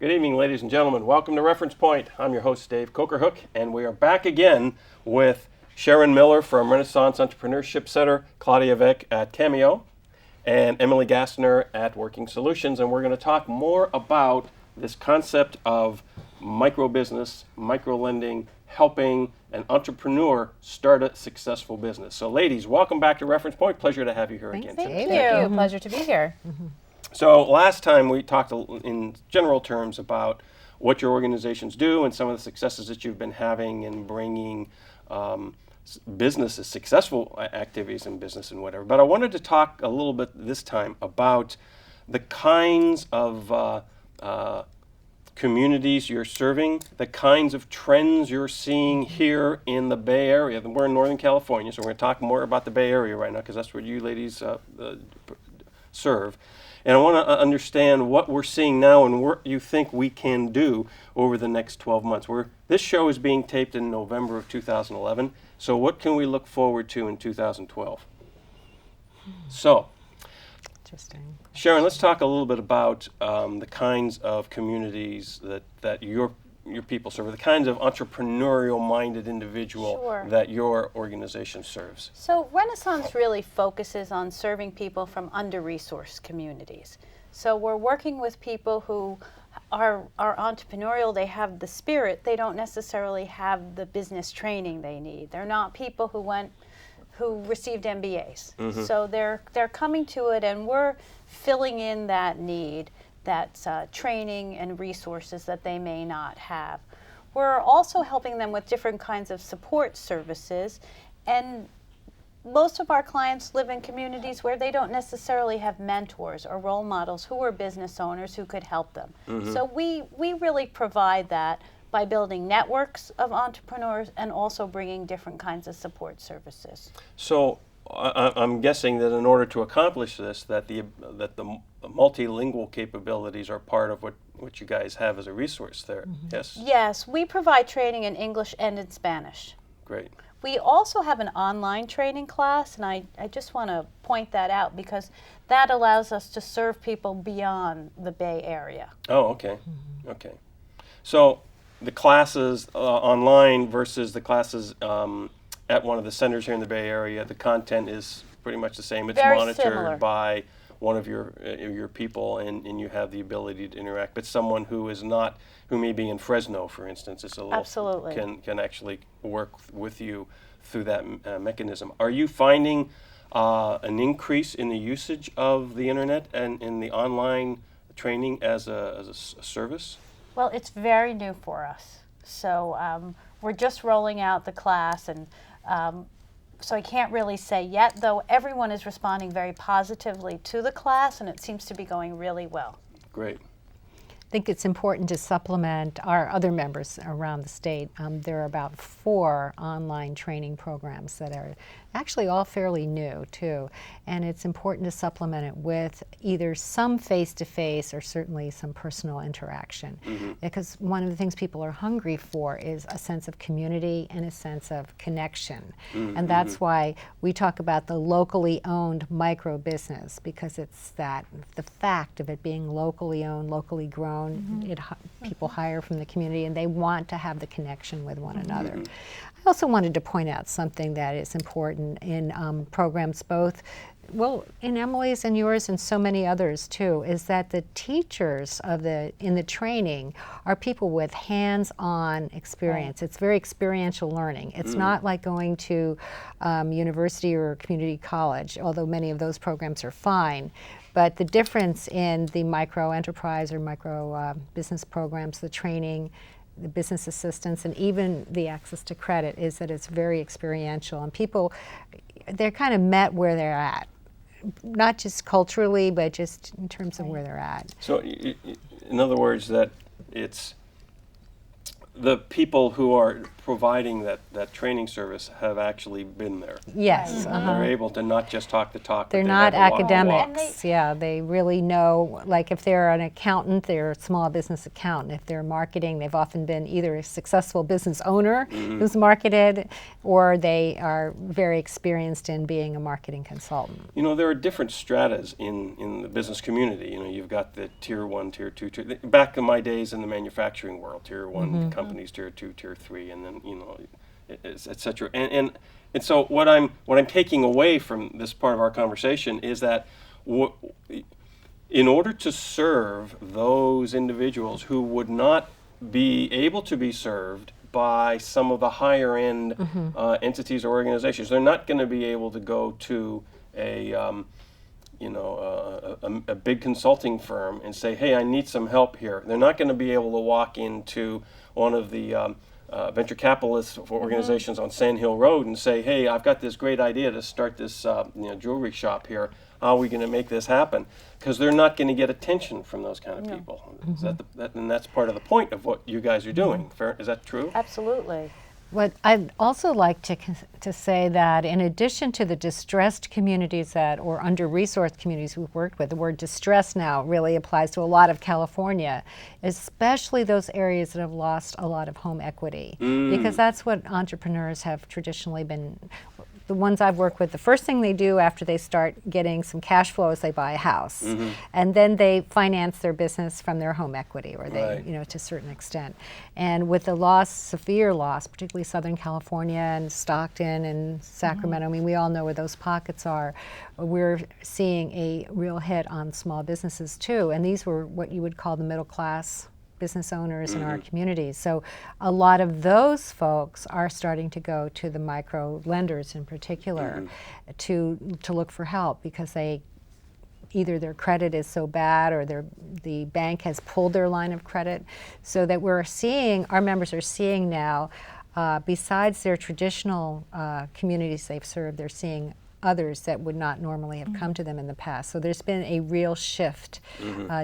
Good evening, ladies and gentlemen. Welcome to Reference Point. I'm your host, Dave Cokerhook, and we are back again with Sharon Miller from Renaissance Entrepreneurship Center, Claudia Viek at CAMEO, and Emily Gasner at Working Solutions. And we're going to talk more about this concept of micro-business, micro-lending, helping an entrepreneur start a successful business. So ladies, welcome back to Reference Point. Pleasure to have you here again. Thank you. Pleasure to be here. So last time we talked in general terms about what your organizations do and some of the successes that you've been having in bringing businesses, successful activities in business and whatever. But I wanted to talk a little bit this time about the kinds of communities you're serving, the kinds of trends you're seeing here in the Bay Area. We're in Northern California, so we're going to talk more about the Bay Area right now because that's where you ladies serve. And I want to understand what we're seeing now and what you think we can do over the next 12 months. This show is being taped in November of 2011, so what can we look forward to in 2012? So, Interesting. Sharon, let's talk a little bit about the kinds of communities that your people serve, the kinds of entrepreneurial-minded individual that your organization serves. So Renaissance really focuses on serving people from under-resourced communities. So we're working with people who are entrepreneurial, they have the spirit, they don't necessarily have the business training they need. They're not people who received MBAs. Mm-hmm. So they're coming to it and we're filling in that need. That's training and resources that they may not have. We're also helping them with different kinds of support services, and most of our clients live in communities where they don't necessarily have mentors or role models who are business owners who could help them. Mm-hmm. So we really provide that by building networks of entrepreneurs and also bringing different kinds of support services. So I'm guessing that in order to accomplish this, that the multilingual capabilities are part of what you guys have as a resource there. Mm-hmm. Yes? Yes, we provide training in English and in Spanish. Great. We also have an online training class, and I just want to point that out because that allows us to serve people beyond the Bay Area. Oh, okay. Mm-hmm. Okay. So the classes online versus the classes at one of the centers here in the Bay Area, the content is pretty much the same. It's very monitored similar by one of your people, and you have the ability to interact. But someone who may be in Fresno, for instance, Absolutely. can actually work with you through that mechanism. Are you finding an increase in the usage of the internet and in the online training as a service? Well, it's very new for us. So we're just rolling out the class, and so I can't really say yet, though everyone is responding very positively to the class, and it seems to be going really well. Great. I think it's important to supplement our other members around the state. There are about 4 online training programs that are actually all fairly new too, and it's important to supplement it with either some face-to-face or certainly some personal interaction, Mm-hmm. because one of the things people are hungry for is a sense of community and a sense of connection. Mm-hmm. And that's why we talk about the locally owned micro business, because it's the fact of it being locally owned, locally grown. Mm-hmm. People hire from the community and they want to have the connection with one another. Mm-hmm. I also wanted to point out something that is important in programs both, well, in Emily's and yours and so many others too, is that the teachers in the training are people with hands-on experience. Right. It's very experiential learning. It's not like going to university or community college, although many of those programs are fine. But the difference in the micro enterprise or micro business programs, the training, the business assistance, and even the access to credit is that it's very experiential. And people, they're kind of met where they're at, not just culturally, but just in terms of where they're at. So in other words, that it's the people who are providing that training service have actually been there. Yes. They're able to not just talk the talk. but They're they not have to walk the walk. academics. Yeah, they really know, like if they're an accountant, they're a small business accountant. If they're marketing, they've often been either a successful business owner who's marketed, or they are very experienced in being a marketing consultant. You know, there are different stratas in the business community. You know, you've got the tier 1, tier 2, back in my days in the manufacturing world, tier 1 companies, tier 2, tier 3, and then, you know, et cetera. And so what I'm taking away from this part of our conversation is that in order to serve those individuals who would not be able to be served by some of the higher end entities or organizations, they're not going to be able to go to a big consulting firm and say, hey, I need some help here. They're not going to be able to walk into one of the venture capitalist organizations on Sand Hill Road and say, hey, I've got this great idea to start this jewelry shop here. How are we going to make this happen? Because they're not going to get attention from those kind of people. Is and that's part of the point of what you guys are doing. Fair, is that true? Absolutely. What I'd also like to say that in addition to the distressed communities or under-resourced communities we've worked with, the word distress now really applies to a lot of California, especially those areas that have lost a lot of home equity. Because that's what entrepreneurs have traditionally been. The ones I've worked with, the first thing they do after they start getting some cash flow is they buy a house. And then they finance their business from their home equity, or they, to a certain extent. And with the severe loss, particularly Southern California and Stockton and Sacramento, I mean, we all know where those pockets are. We're seeing a real hit on small businesses too. And these were what you would call the middle class business owners in our communities. So a lot of those folks are starting to go to the micro lenders in particular to look for help, because either their credit is so bad or the bank has pulled their line of credit. So that our members are seeing now, besides their traditional communities they've served, they're seeing others that would not normally have come to them in the past. So there's been a real shift,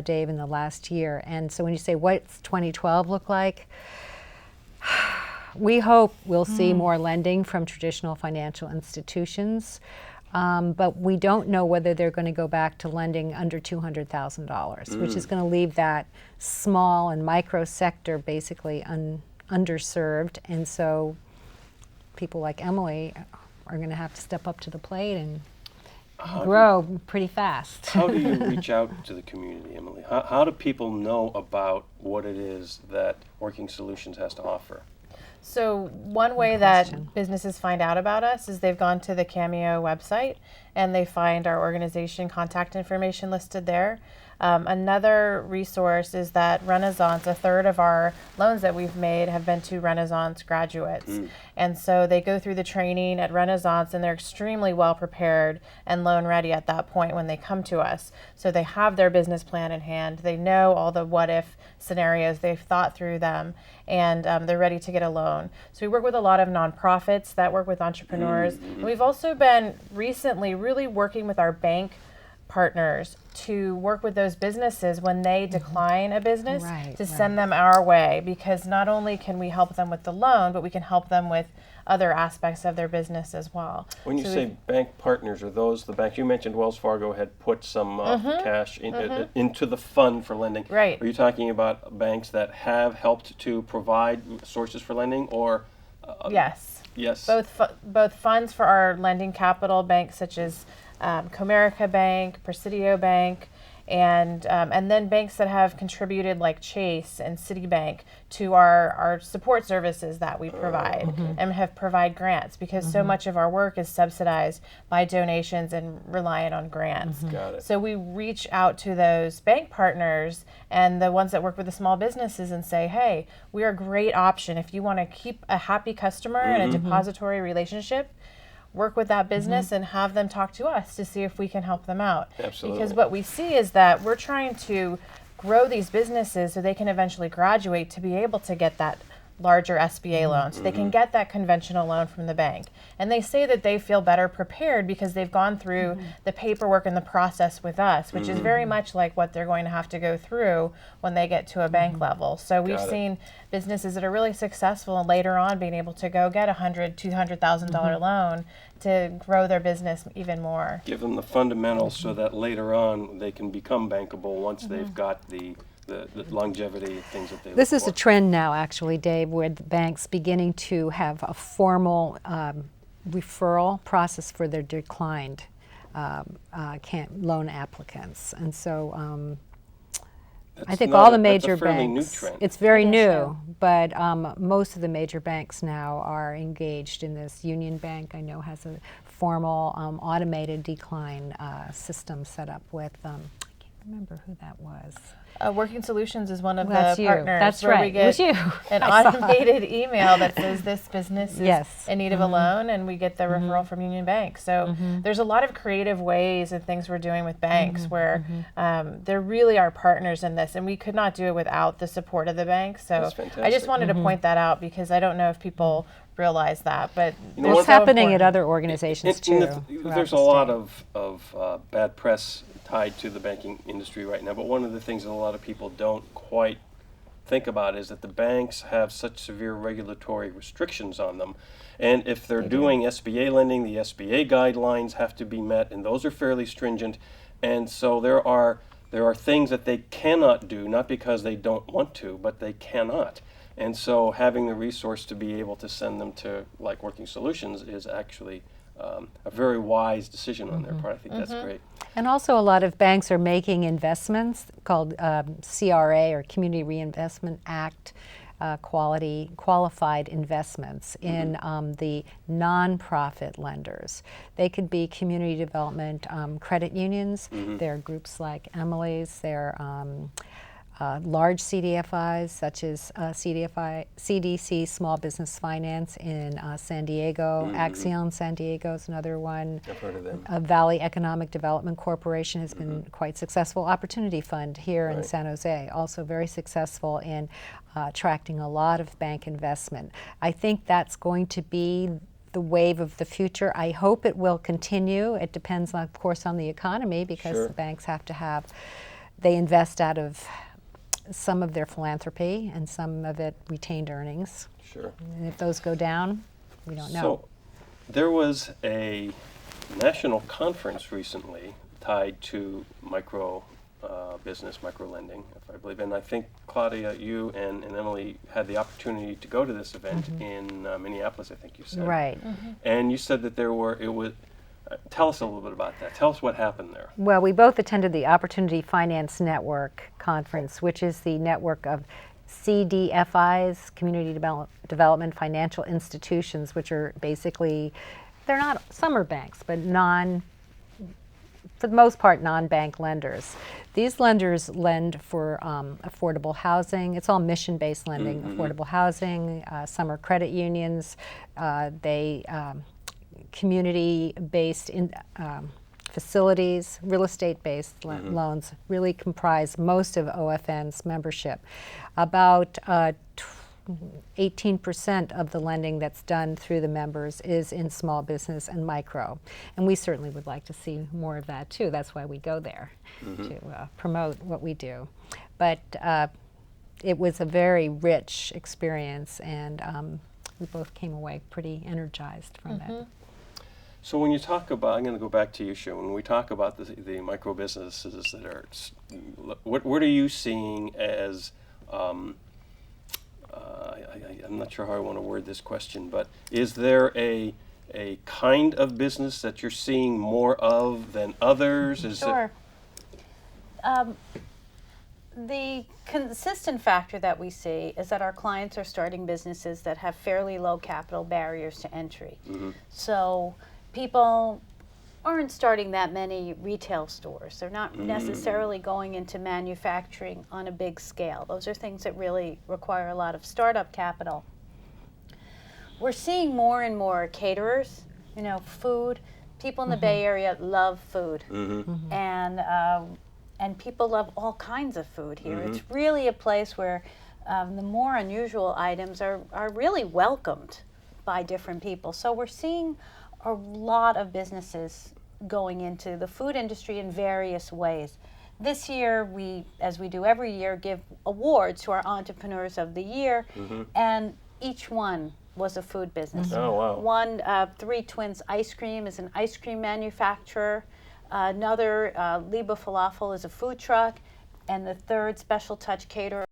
Dave, in the last year. And so when you say, what's 2012 look like? We hope we'll see more lending from traditional financial institutions, but we don't know whether they're going to go back to lending under $200,000, which is going to leave that small and micro sector basically underserved. And so people like Emily are going to have to step up to the plate and grow pretty fast. How do you reach out to the community, Emily? How do people know about what it is that Working Solutions has to offer? So one way that businesses find out about us is they've gone to the CAMEO website and they find our organization contact information listed there. Another resource is that Renaissance, a third of our loans that we've made have been to Renaissance graduates. And so they go through the training at Renaissance and they're extremely well prepared and loan ready at that point when they come to us. So they have their business plan in hand. They know all the what if scenarios. They've thought through them, and they're ready to get a loan. So we work with a lot of nonprofits that work with entrepreneurs. And we've also been recently really working with our bank partners to work with those businesses when they decline a business to send them our way, because not only can we help them with the loan, but we can help them with other aspects of their business as well. When you say bank partners, are those the banks? You mentioned Wells Fargo had put some cash into the fund for lending. Right. Are you talking about banks that have helped to provide sources for lending, or? Yes. Yes. Both funds for our lending capital, banks such as Comerica Bank, Presidio Bank, and then banks that have contributed like Chase and Citibank to our support services that we provide and have provide grants, because so much of our work is subsidized by donations and reliant on grants. Got it. So we reach out to those bank partners and the ones that work with the small businesses and say, hey, we're a great option if you want to keep a happy customer and a depository relationship. Work with that business and have them talk to us to see if we can help them out. Absolutely. Because what we see is that we're trying to grow these businesses so they can eventually graduate to be able to get that larger SBA loans. So they can get that conventional loan from the bank. And they say that they feel better prepared because they've gone through the paperwork and the process with us, which is very much like what they're going to have to go through when they get to a bank level. So we've seen businesses that are really successful and later on being able to go get $100,000, $200,000 loan to grow their business even more. Give them the fundamentals so that later on they can become bankable once they've got the longevity things that they This look is for. a trend now, actually, Dave, where the banks beginning to have a formal referral process for their declined loan applicants. And so I think all the major that's a fairly banks, new trend. it's very It is new, new. but most of the major banks now are engaged in this. Union Bank, I know, has a formal automated decline system set up with, I can't remember who that was. Working Solutions is one of That's the you. partners That's where we right. It was get you. an I saw it. automated email that says this business is Yes. in need of a loan, and we get the referral from Union Bank. So there's a lot of creative ways and things we're doing with banks where they're really our partners in this, and we could not do it without the support of the bank. So That's I just fantastic. wanted to point that out because I don't know if people realize that, but know, It's what's happening at other organizations too. There's a lot of bad press tied to the banking industry right now, but one of the things that a lot of people don't quite think about is that the banks have such severe regulatory restrictions on them. And if they're doing SBA lending, the SBA guidelines have to be met, and those are fairly stringent. And so there are things that they cannot do, not because they don't want to, but they cannot. And so having the resource to be able to send them to like Working Solutions is actually a very wise decision on their part. I think that's great. And also a lot of banks are making investments called CRA, or Community Reinvestment Act, qualified investments in the nonprofit lenders. They could be community development credit unions. There are groups like Emily's. There are large CDFIs such as CDC Small Business Finance in San Diego. Axion San Diego is another one. I've heard of them. Valley Economic Development Corporation has been quite successful. Opportunity Fund here in San Jose, also very successful in attracting a lot of bank investment. I think that's going to be the wave of the future. I hope it will continue. It depends, of course, on the economy because the banks have to they invest out of some of their philanthropy and some of it retained earnings. Sure. And if those go down, we don't know. So there was a national conference recently tied to business, microlending, if I believe. And I think, Claudia, you and Emily had the opportunity to go to this event in Minneapolis, I think you said. Right. And you said that tell us a little bit about that. Tell us what happened there. Well, we both attended the Opportunity Finance Network conference, which is the network of CDFIs, Community Development Financial Institutions, which are basically, they're not summer banks, but for the most part, non-bank lenders. These lenders lend for affordable housing. It's all mission-based lending, affordable housing, summer credit unions. They community-based facilities, real estate-based loans really comprise most of OFN's membership. About 18% of the lending that's done through the members is in small business and micro. And we certainly would like to see more of that too. That's why we go there, to promote what we do. But it was a very rich experience, and we both came away pretty energized from it. So when you talk about, I'm going to go back to you, Sharon. When we talk about the micro businesses that are, what are you seeing as, I'm not sure how I want to word this question, but is there a kind of business that you're seeing more of than others? Sure. The consistent factor that we see is that our clients are starting businesses that have fairly low capital barriers to entry. So people aren't starting that many retail stores. They're not necessarily going into manufacturing on a big scale. Those are things that really require a lot of startup capital. We're seeing more and more caterers, food. People in the Bay Area love food. And people love all kinds of food here. It's really a place where the more unusual items are really welcomed by different people. So we're seeing a lot of businesses going into the food industry in various ways. This year, we, as we do every year, give awards to our Entrepreneurs of the Year, and each one was a food business. Oh, wow. One, Three Twins Ice Cream, is an ice cream manufacturer. Another, Liba Falafel, is a food truck. And the third, Special Touch Caterer,